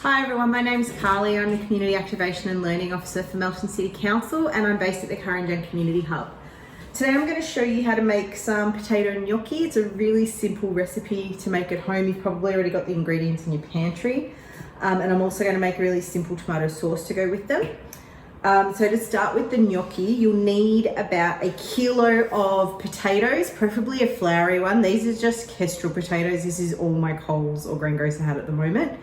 Hi everyone, my name's Carly. I'm the Community Activation and Learning Officer for Melton City Council and I'm based at the Kurunjang Community Hub. Today I'm going to show you how to make some potato gnocchi. It's a really simple recipe to make at home. You've probably already got the ingredients in your pantry. And I'm also going to make a really simple tomato sauce to go with them. So to start with the gnocchi, you'll need about 1 kilo of potatoes, preferably a floury one. These are just kestrel potatoes. This is all my Coles or greengrocer had at the moment.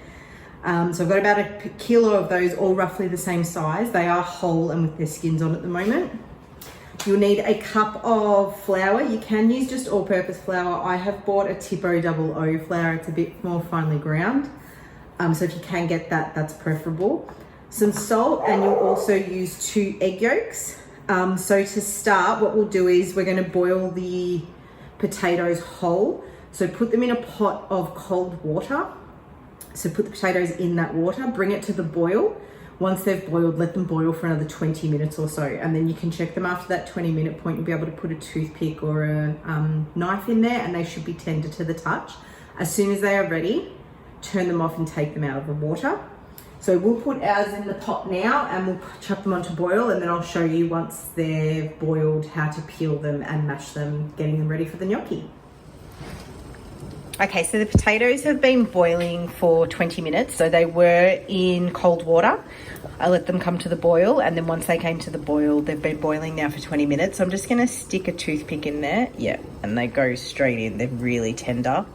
So I've got about 1 kilo of those, all roughly the same size. They are whole and with their skins on at the moment. You'll need a cup of flour. You can use just all-purpose flour. I have bought a Tipo double O flour. It's a bit more finely ground. So if you can get that, that's preferable. Some salt, and you'll also use 2 egg yolks. So to start, what we'll do is we're going to boil the potatoes whole. So put them in a pot of cold water. So put the potatoes in that water, bring it to the boil. Once they've boiled, let them boil for another 20 minutes or so. And then you can check them after that 20-minute point. You'll be able to put a toothpick or a knife in there and they should be tender to the touch. As soon as they are ready, turn them off and take them out of the water. So we'll put ours in the pot now and we'll chuck them onto boil, and then I'll show you once they're boiled how to peel them and mash them, getting them ready for the gnocchi. Okay, so the potatoes have been boiling for 20 minutes. So they were in cold water. I let them come to the boil, and then once they came to the boil, they've been boiling now for 20 minutes. So I'm just gonna stick a toothpick in there. Yeah, and they go straight in. They're really tender.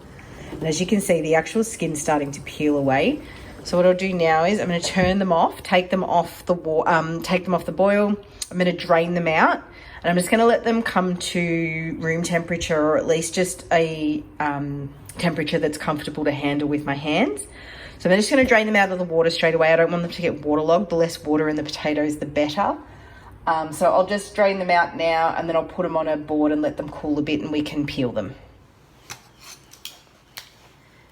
And as you can see, the actual skin's starting to peel away. So what I'll do now is I'm gonna turn them off, take them off the boil. I'm gonna drain them out. And I'm just gonna let them come to room temperature, or at least just a temperature that's comfortable to handle with my hands. So I'm just going to drain them out of the water straight away. I don't want them to get waterlogged. The less water in the potatoes, the better. So I'll just drain them out now, and then I'll put them on a board and let them cool a bit and we can peel them.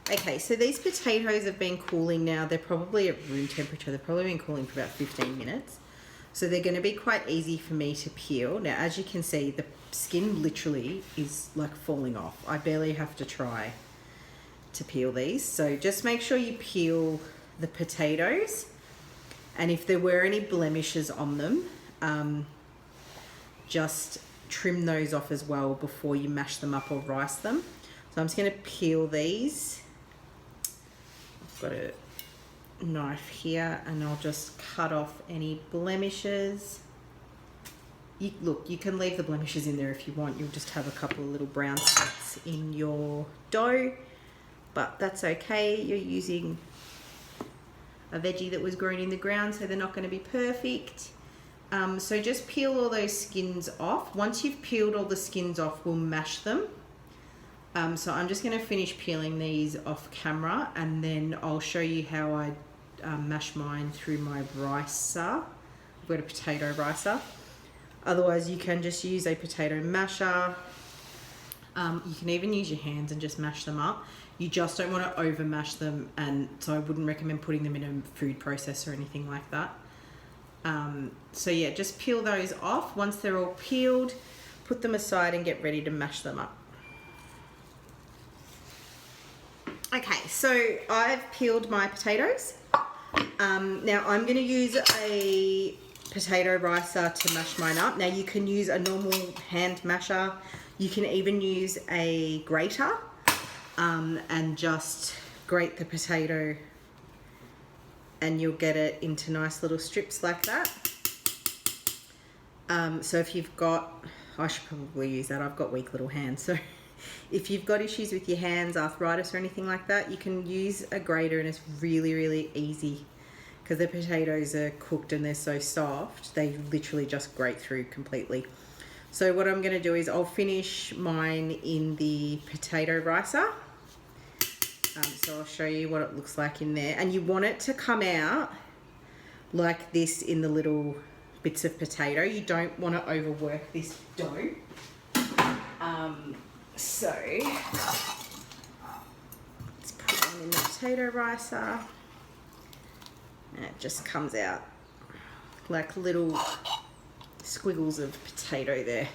Okay, so these potatoes have been cooling now. They're probably at room temperature. They've probably been cooling for about 15 minutes. So they're going to be quite easy for me to peel. Now, as you can see, the skin literally is like falling off. I barely have to try to peel these. So just make sure you peel the potatoes, and if there were any blemishes on them, just trim those off as well before you mash them up or rice them. So I'm just going to peel these. I've got a knife here and I'll just cut off any blemishes. You can leave the blemishes in there if you want. You'll just have a couple of little brown spots in your dough, but that's okay. You're using a veggie that was grown in the ground, so they're not going to be perfect. So just peel all those skins off. Once you've peeled all the skins off, we'll mash them. So I'm just going to finish peeling these off camera, and then I'll show you how I mash mine through my ricer. I've got a potato ricer. Otherwise you can just use a potato masher. You can even use your hands and just mash them up. You just don't want to over mash them, and so I wouldn't recommend putting them in a food processor or anything like that. So yeah, just peel those off. Once they're all peeled, put them aside and get ready to mash them up. Okay, so I've peeled my potatoes. Now I'm going to use a potato ricer to mash mine up. Now you can use a normal hand masher. You can even use a grater and just grate the potato, and you'll get it into nice little strips like that. So if you've got, I should probably use that. I've got weak little hands, so if you've got issues with your hands, arthritis or anything like that, you can use a grater, and it's really, really easy because the potatoes are cooked and they're so soft, they literally just grate through completely. So what I'm going to do is I'll finish mine in the potato ricer. So I'll show you what it looks like in there. And you want it to come out like this in the little bits of potato. You don't want to overwork this dough. So let's put one in the potato ricer, and it just comes out like little squiggles of potato there.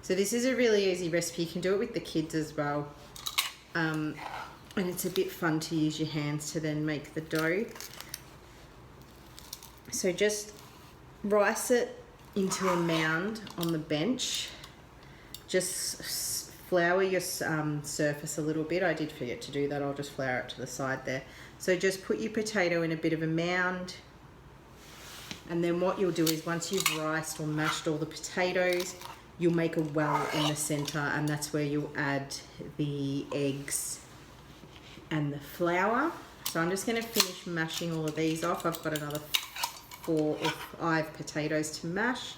So this is a really easy recipe. You can do it with the kids as well. and it's a bit fun to use your hands to then make the dough. So just rice it into a mound on the bench. Just flour your surface a little bit. I did forget to do that. I'll just flour it to the side there. So just put your potato in a bit of a mound, and then what you'll do is once you've riced or mashed all the potatoes, you'll make a well in the center, and that's where you'll add the eggs and the flour. So I'm just going to finish mashing all of these off. I've got another 4 or 5 potatoes to mash.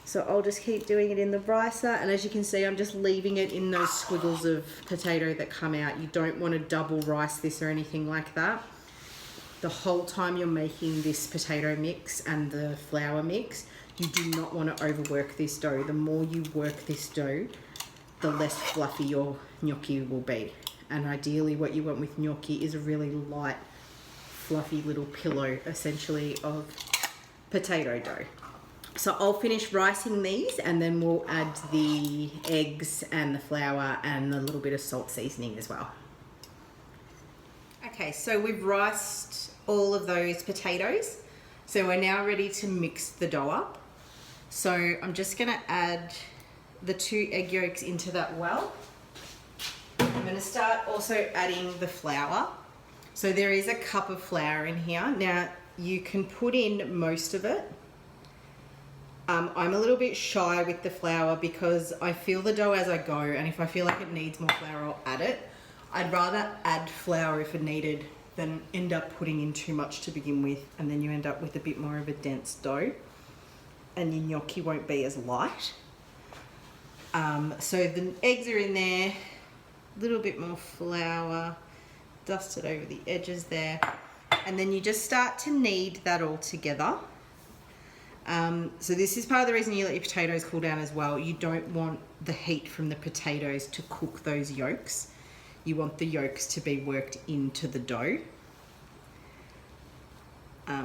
So I'll just keep doing it in the ricer, and as you can see, I'm just leaving it in those squiggles of potato that come out. You don't want to double rice this or anything like that. The whole time you're making this potato mix and the flour mix, you do not want to overwork this dough. The more you work this dough, the less fluffy your gnocchi will be. And ideally what you want with gnocchi is a really light, fluffy little pillow, essentially, of potato dough. So I'll finish ricing these, and then we'll add the eggs and the flour and a little bit of salt seasoning as well. Okay, so we've riced all of those potatoes. So we're now ready to mix the dough up. So I'm just gonna add the 2 egg yolks into that well. I'm gonna start also adding the flour. So there is a cup of flour in here. Now you can put in most of it. I'm a little bit shy with the flour because I feel the dough as I go, and if I feel like it needs more flour, I'll add it. I'd rather add flour if it needed than end up putting in too much to begin with, and then you end up with a bit more of a dense dough and your gnocchi won't be as light. So the eggs are in there, a little bit more flour, dust it over the edges there, and then you just start to knead that all together. So this is part of the reason you let your potatoes cool down as well. You don't want the heat from the potatoes to cook those yolks. You want the yolks to be worked into the dough.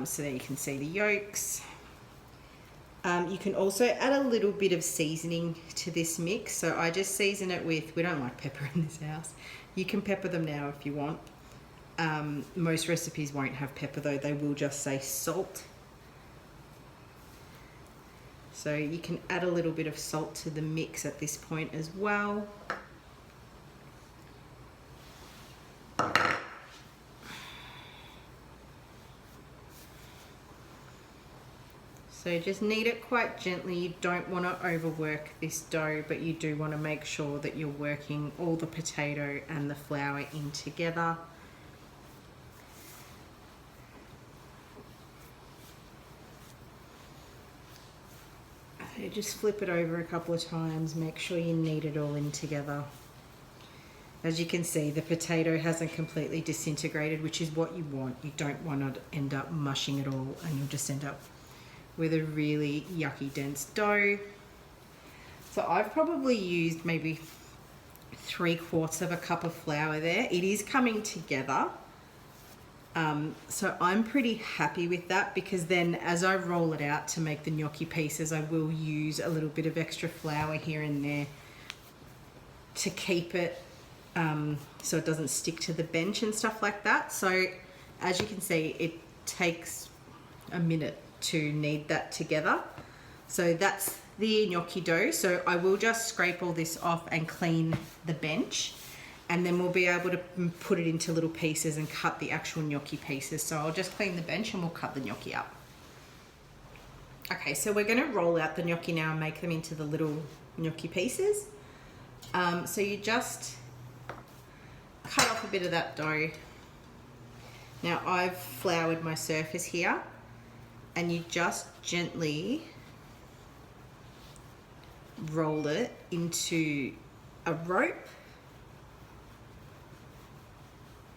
So there you can see the yolks. You can also add a little bit of seasoning to this mix. So I just season it with, we don't like pepper in this house. You can pepper them now if you want. Most recipes won't have pepper though, they will just say salt. So you can add a little bit of salt to the mix at this point as well. So just knead it quite gently. You don't want to overwork this dough, but you do want to make sure that you're working all the potato and the flour in together. So just flip it over a couple of times, make sure you knead it all in together. As you can see, the potato hasn't completely disintegrated, which is what you want. You don't want to end up mushing it all and you'll just end up with a really yucky dense dough. So I've probably used maybe 3/4 of a cup of flour there. It is coming together. So I'm pretty happy with that, because then as I roll it out to make the gnocchi pieces, I will use a little bit of extra flour here and there to keep it so it doesn't stick to the bench and stuff like that. So as you can see, it takes a minute to knead that together. So that's the gnocchi dough. So I will just scrape all this off and clean the bench, and then we'll be able to put it into little pieces and cut the actual gnocchi pieces. So I'll just clean the bench and we'll cut the gnocchi up. Okay, so we're gonna roll out the gnocchi now and make them into the little gnocchi pieces. So you just cut off a bit of that dough. Now I've floured my surface here, and you just gently roll it into a rope,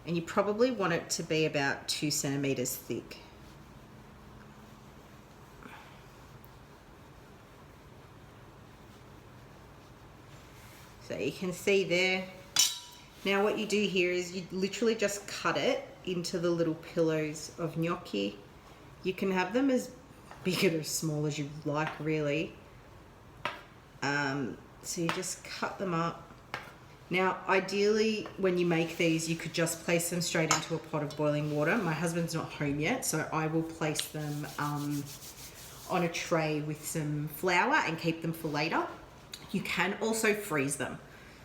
and you probably want it to be about 2 centimeters thick. So you can see there. Now what you do here is you literally just cut it into the little pillows of gnocchi. You can have them as big or as small as you like, really. So you just cut them up Now, ideally, when you make these, you could just place them straight into a pot of boiling water. My husband's not home yet, so I will place them on a tray with some flour and keep them for later. You can also freeze them.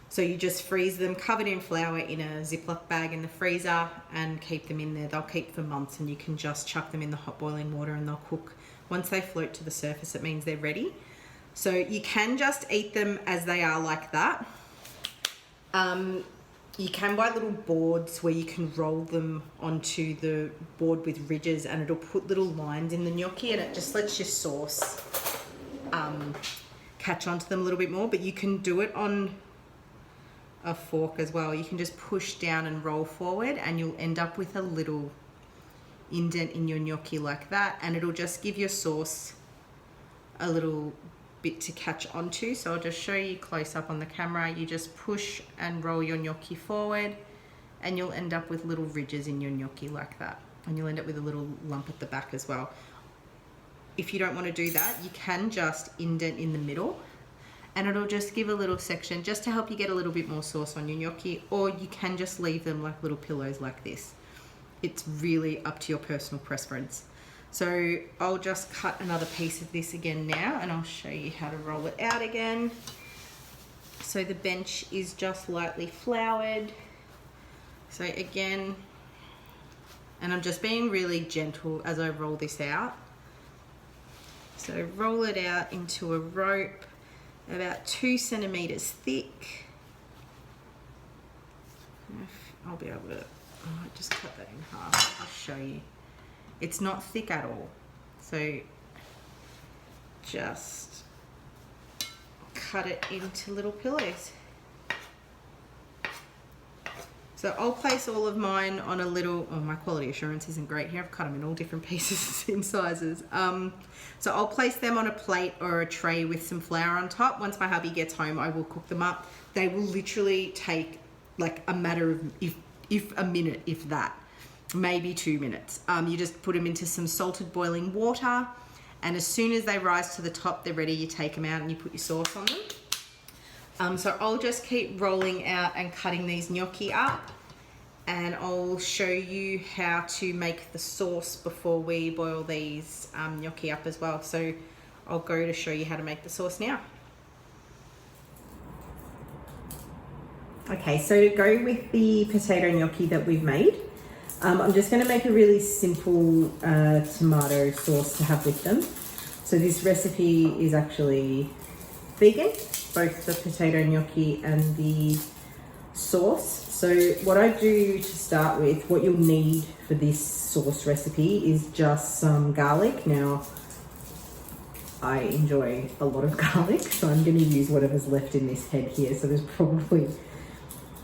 So you just freeze them covered in flour in a Ziploc bag in the freezer and keep them in there. They'll keep for months, and you can just chuck them in the hot boiling water and they'll cook. Once they float to the surface, it means they're ready. So you can just eat them as they are like that. You can buy little boards where you can roll them onto the board with ridges, and it'll put little lines in the gnocchi, and it just lets your sauce catch onto them a little bit more. But you can do it on a fork as well. You can just push down and roll forward, and you'll end up with a little indent in your gnocchi like that, and it'll just give your sauce a little bit to catch onto. So I'll just show you close up on the camera. You just push and roll your gnocchi forward, and you'll end up with little ridges in your gnocchi like that, and you'll end up with a little lump at the back as well. If you don't want to do that, you can just indent in the middle, and it'll just give a little section just to help you get a little bit more sauce on your gnocchi, or you can just leave them like little pillows like this. It's really up to your personal preference. So I'll just cut another piece of this again now, and I'll show you how to roll it out again. So the bench is just lightly floured. So again, and I'm just being really gentle as I roll this out. So roll it out into a rope about 2 centimeters thick. I'll be able to, I might just cut that in half. I'll show you. It's not thick at all. So just cut it into little pillows. So I'll place all of mine on a little, oh, my quality assurance isn't great here. I've cut them in all different pieces in sizes. So I'll place them on a plate or a tray with some flour on top. Once my hubby gets home, I will cook them up. They will literally take like a matter of, if a minute, if that, maybe 2 minutes. You just put them into some salted boiling water, and as soon as they rise to the top, they're ready. You take them out and you put your sauce on them. So I'll just keep rolling out and cutting these gnocchi up, and I'll show you how to make the sauce before we boil these gnocchi up as well. So I'll go to show you how to make the sauce now. Okay, so to go with the potato gnocchi that we've made, I'm just going to make a really simple tomato sauce to have with them. So this recipe is actually vegan, both the potato gnocchi and the sauce. So what I do to start with, what you'll need for this sauce recipe is just some garlic. Now, I enjoy a lot of garlic, so I'm going to use whatever's left in this head here. So there's probably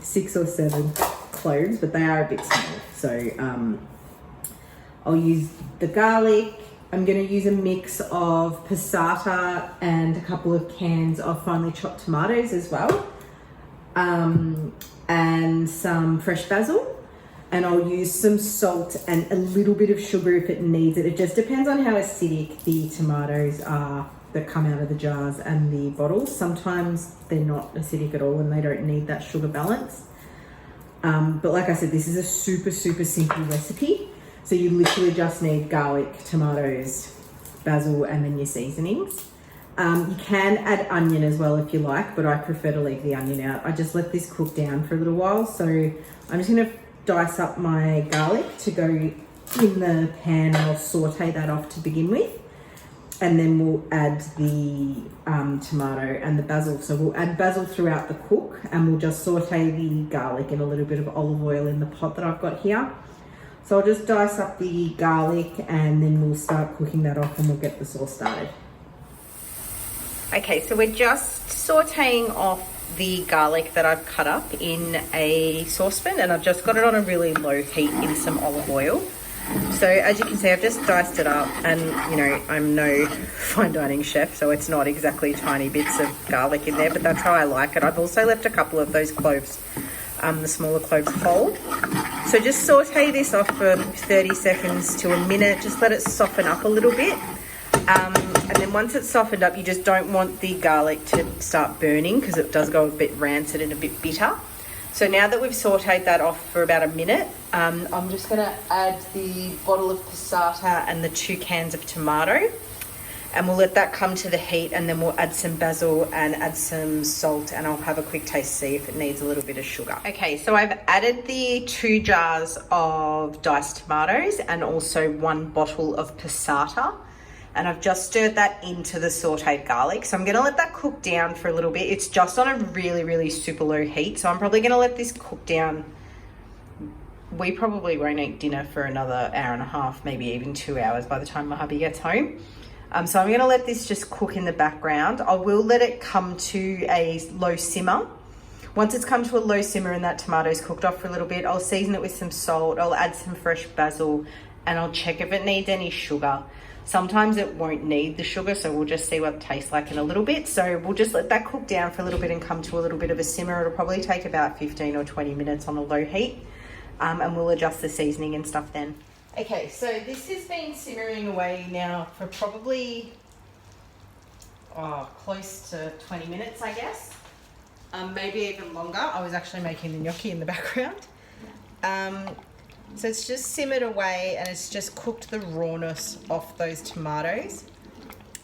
6 or 7 cloves, but they are a bit small. So I'll use the garlic. I'm going to use a mix of passata and a couple of cans of finely chopped tomatoes as well, and some fresh basil. And I'll use some salt and a little bit of sugar if it needs it. It just depends on how acidic the tomatoes are that come out of the jars and the bottles. Sometimes they're not acidic at all and they don't need that sugar balance. But like I said, this is a super, super simple recipe. So you literally just need garlic, tomatoes, basil, and then your seasonings. You can add onion as well if you like, but I prefer to leave the onion out. I just let this cook down for a little while. So I'm just gonna dice up my garlic to go in the pan, and I'll saute that off to begin with. And then we'll add the tomato and the basil. So we'll add basil throughout the cook, and we'll just saute the garlic in a little bit of olive oil in the pot that I've got here. So I'll just dice up the garlic, and then we'll start cooking that off, and we'll get the sauce started. Okay, so we're just sauteing off the garlic that I've cut up in a saucepan, and I've just got it on a really low heat in some olive oil. So as you can see, I've just diced it up, and you know, I'm no fine dining chef, so it's not exactly tiny bits of garlic in there, but that's how I like it. I've also left a couple of those cloves, the smaller cloves, whole. So just saute this off for 30 seconds to a minute, just let it soften up a little bit. And then once it's softened up, you just don't want the garlic to start burning because it does go a bit rancid and a bit bitter. So now that we've sauteed that off for about a minute, I'm just going to add the bottle of passata and the 2 cans of tomato. And we'll let that come to the heat, and then we'll add some basil and add some salt, and I'll have a quick taste to see if it needs a little bit of sugar. Okay, so I've added the 2 jars of diced tomatoes and also 1 bottle of passata, and I've just stirred that into the sauteed garlic. So I'm gonna let that cook down for a little bit. It's just on a really, really super low heat, so I'm probably gonna let this cook down. We probably won't eat dinner for another hour and a half, maybe even 2 hours by the time my hubby gets home. So I'm going to let this just cook in the background. I will let it come to a low simmer. Once it's come to a low simmer and that tomato's cooked off for a little bit, I'll season it with some salt. I'll add some fresh basil, and I'll check if it needs any sugar. Sometimes it won't need the sugar, so we'll just see what it tastes like in a little bit. So we'll just let that cook down for a little bit and come to a little bit of a simmer. It'll probably take about 15 or 20 minutes on a low heat, and we'll adjust the seasoning and stuff then. Okay, so this has been simmering away now for probably close to 20 minutes, I guess. Maybe even longer. I was actually making the gnocchi in the background. So it's just simmered away, and it's just cooked the rawness off those tomatoes.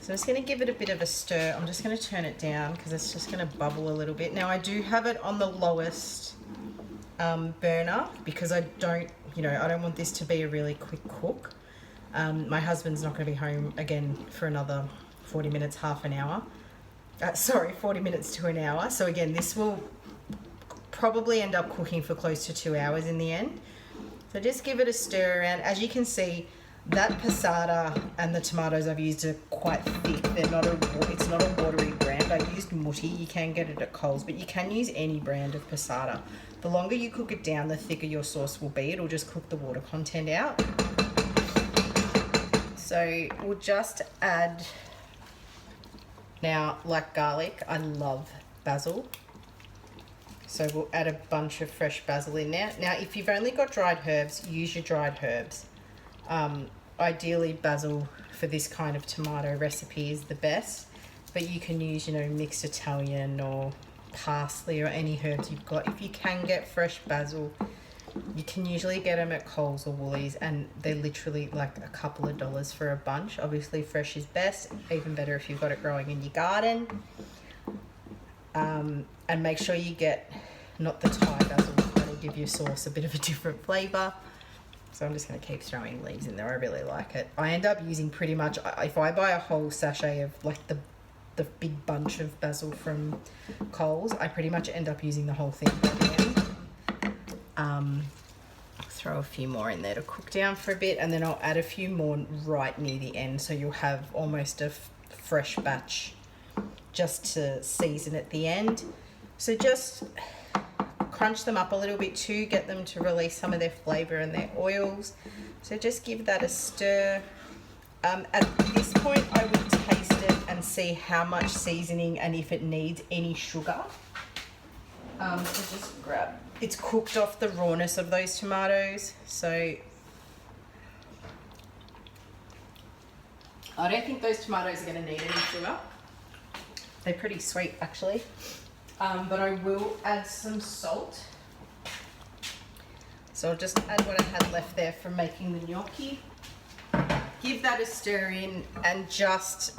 So I'm just going to give it a bit of a stir. I'm just going to turn it down because it's just going to bubble a little bit. Now I do have it on the lowest burner because I don't want this to be a really quick cook. My husband's not going to be home again for another 40 minutes, half an hour. 40 minutes to an hour. So again, this will probably end up cooking for close to 2 hours in the end. So just give it a stir around. As you can see, that passata and the tomatoes I've used are quite thick. It's not a watery brand. I've used Mutti. You can get it at Coles, but you can use any brand of passata. The longer you cook it down, the thicker your sauce will be. It'll just cook the water content out. So we'll just add, now like garlic, I love basil. So we'll add a bunch of fresh basil in there. Now, if you've only got dried herbs, use your dried herbs. Ideally, basil for this kind of tomato recipe is the best, but you can use, mixed Italian or parsley or any herbs you've got. If you can get fresh basil, you can usually get them at Coles or Woolies, and they're literally like a couple of dollars for a bunch. Obviously, fresh is best, even better if you've got it growing in your garden. And make sure you get not the Thai basil, that'll give your sauce a bit of a different flavour. So I'm just going to keep throwing leaves in there. I really like it. I end up using pretty much, if I buy a whole sachet of like the big bunch of basil from Coles, I pretty much end up using the whole thing by the end. Throw a few more in there to cook down for a bit, and then I'll add a few more right near the end, so you'll have almost a fresh batch just to season at the end. So just crunch them up a little bit too, get them to release some of their flavour and their oils. So just give that a stir. At this point, I would taste it and see how much seasoning and if it needs any sugar. So just grab, it's cooked off the rawness of those tomatoes. So I don't think those tomatoes are going to need any sugar. They're pretty sweet actually. But I will add some salt. So I'll just add what I had left there from making the gnocchi. Give that a stir in and just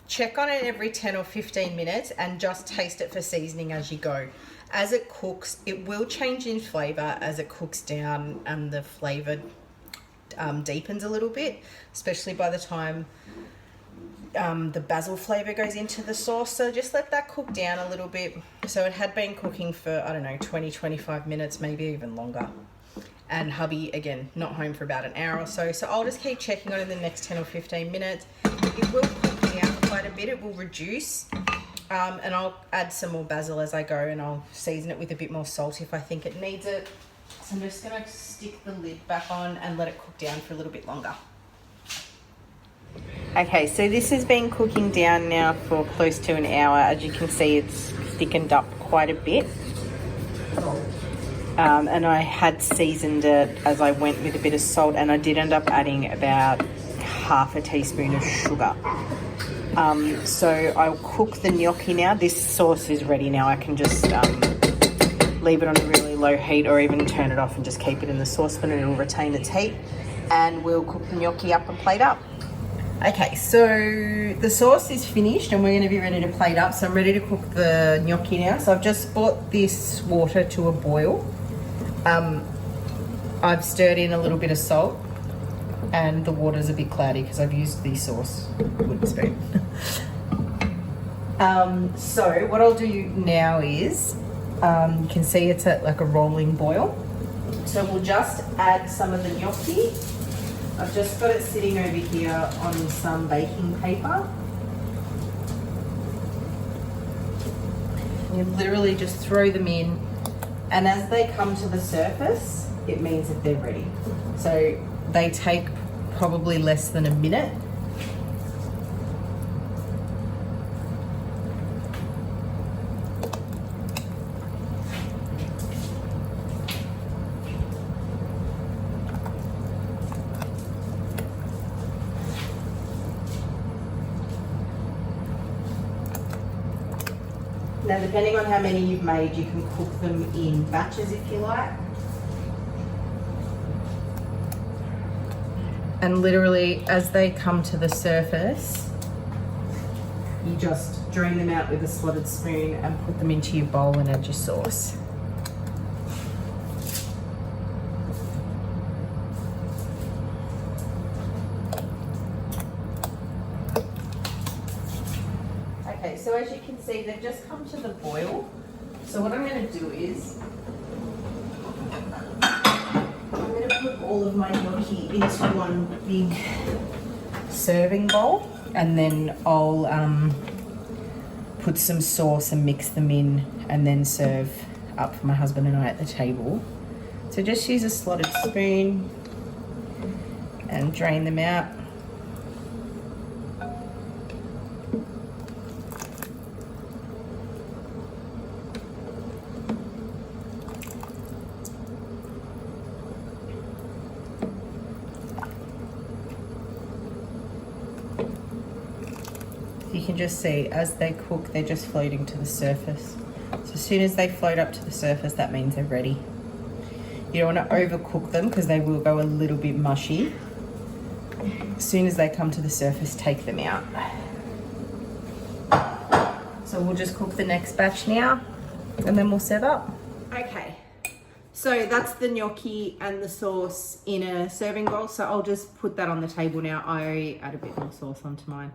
check on it every 10 or 15 minutes and just taste it for seasoning as you go. As it cooks, it will change in flavour as it cooks down and the flavour deepens a little bit, especially by the time the basil flavour goes into the sauce. So just let that cook down a little bit. So it had been cooking for, I don't know, 20-25 minutes, maybe even longer. And hubby, again, not home for about an hour or so. So I'll just keep checking on it in the next 10 or 15 minutes. It will cook down quite a bit. It will reduce. And I'll add some more basil as I go, and I'll season it with a bit more salt if I think it needs it. So I'm just going to stick the lid back on and let it cook down for a little bit longer. Okay, so this has been cooking down now for close to an hour. As you can see, it's thickened up quite a bit. And I had seasoned it as I went with a bit of salt, and I did end up adding about half a teaspoon of sugar. So I'll cook the gnocchi now. This sauce is ready now. I can just leave it on a really low heat or even turn it off and just keep it in the saucepan and it'll retain its heat. And we'll cook the gnocchi up and plate up. Okay, so the sauce is finished and we're going to be ready to plate up. So I'm ready to cook the gnocchi now. So I've just brought this water to a boil. I've stirred in a little bit of salt and the water's a bit cloudy because I've used the sauce wooden spoon. So what I'll do now is, you can see it's at like a rolling boil. So we'll just add some of the gnocchi. I've just got it sitting over here on some baking paper. You literally just throw them in, and as they come to the surface, it means that they're ready. So they take probably less than a minute. Now, depending on how many you've made, you can cook them in batches if you like. And literally, as they come to the surface, you just drain them out with a slotted spoon and put them into your bowl and add your sauce. Okay, so as you can see, they've just come to the boil. So what I'm going to do is, I'm going to put all of my gnocchi into one big serving bowl, and then I'll put some sauce and mix them in and then serve up for my husband and I at the table. So just use a slotted spoon and drain them out. You can just see as they cook, they're just floating to the surface. So as soon as they float up to the surface, that means they're ready. You don't want to overcook them because they will go a little bit mushy. As soon as they come to the surface, take them out. So we'll just cook the next batch now and then we'll serve up. Okay, so that's the gnocchi and the sauce in a serving bowl. So I'll just put that on the table now. I add a bit more sauce onto mine.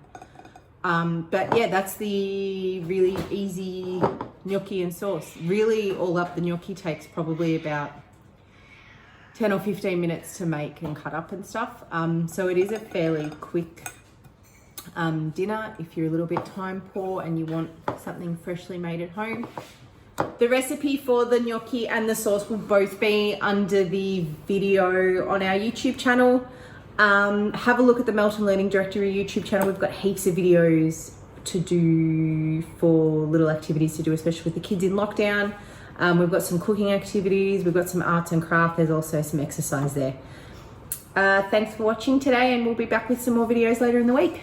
But yeah, that's the really easy gnocchi and sauce. Really, all up, the gnocchi takes probably about 10 or 15 minutes to make and cut up and stuff. So it is a fairly quick dinner if you're a little bit time poor and you want something freshly made at home. The recipe for the gnocchi and the sauce will both be under the video on our YouTube channel. Have a look at the Melton Learning Directory YouTube channel. We've got heaps of videos to do for little activities to do, especially with the kids in lockdown. We've got some cooking activities, we've got some arts and craft, there's also some exercise there. Thanks for watching today, and we'll be back with some more videos later in the week.